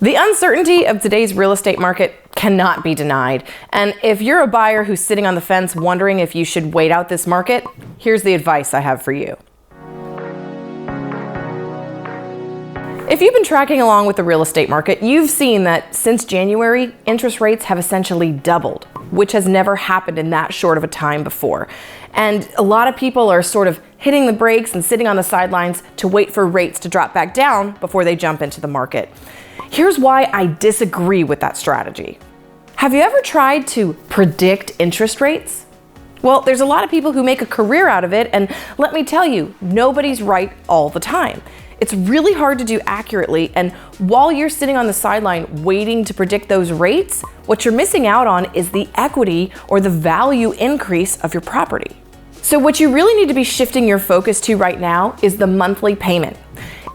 The uncertainty of today's real estate market cannot be denied. And if you're a buyer who's sitting on the fence wondering if you should wait out this market, here's the advice I have for you. If you've been tracking along with the real estate market, you've seen that since January, interest rates have essentially doubled, which has never happened in that short of a time before. And a lot of people are sort of hitting the brakes and sitting on the sidelines to wait for rates to drop back down before they jump into the market. Here's why I disagree with that strategy. Have you ever tried to predict interest rates? Well, there's a lot of people who make a career out of it, and let me tell you, nobody's right all the time. It's really hard to do accurately, and while you're sitting on the sideline waiting to predict those rates, what you're missing out on is the equity or the value increase of your property. So what you really need to be shifting your focus to right now is the monthly payment.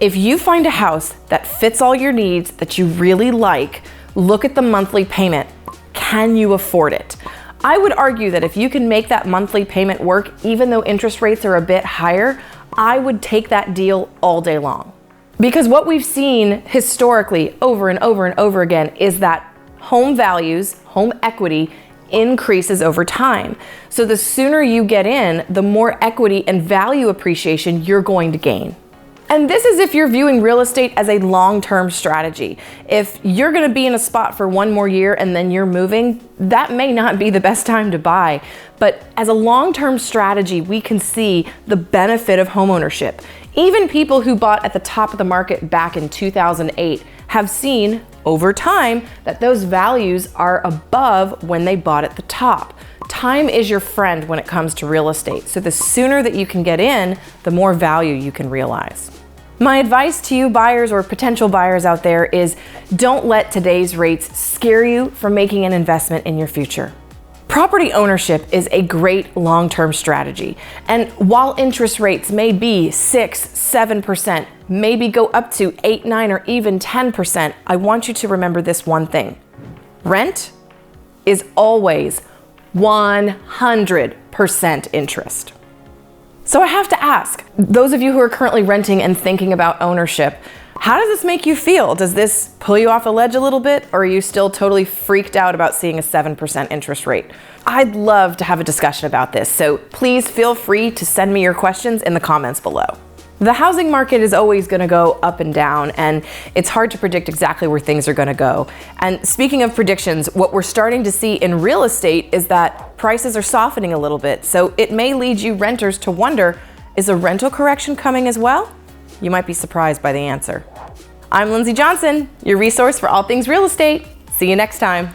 If you find a house that fits all your needs, that you really like, look at the monthly payment. Can you afford it? I would argue that if you can make that monthly payment work, even though interest rates are a bit higher, I would take that deal all day long. Because what we've seen historically over and over and over again is that home values, home equity increases over time. So the sooner you get in, the more equity and value appreciation you're going to gain. And this is if you're viewing real estate as a long-term strategy. If you're gonna be in a spot for one more year and then you're moving, that may not be the best time to buy. But as a long-term strategy, we can see the benefit of homeownership. Even people who bought at the top of the market back in 2008 have seen over time that those values are above when they bought at the top. Time is your friend when it comes to real estate. So the sooner that you can get in, the more value you can realize. My advice to you buyers or potential buyers out there is don't let today's rates scare you from making an investment in your future. Property ownership is a great long-term strategy. And while interest rates may be 6, 7%, maybe go up to 8, 9, or even 10%, I want you to remember this one thing. Rent is always 100% interest. So I have to ask, those of you who are currently renting and thinking about ownership, how does this make you feel? Does this pull you off the ledge a little bit, or are you still totally freaked out about seeing a 7% interest rate? I'd love to have a discussion about this, so please feel free to send me your questions in the comments below. The housing market is always going to go up and down, and it's hard to predict exactly where things are going to go. And speaking of predictions, what we're starting to see in real estate is that prices are softening a little bit, so it may lead you renters to wonder, is a rental correction coming as well? You might be surprised by the answer. I'm Lindsey Johnson, your resource for all things real estate. See you next time.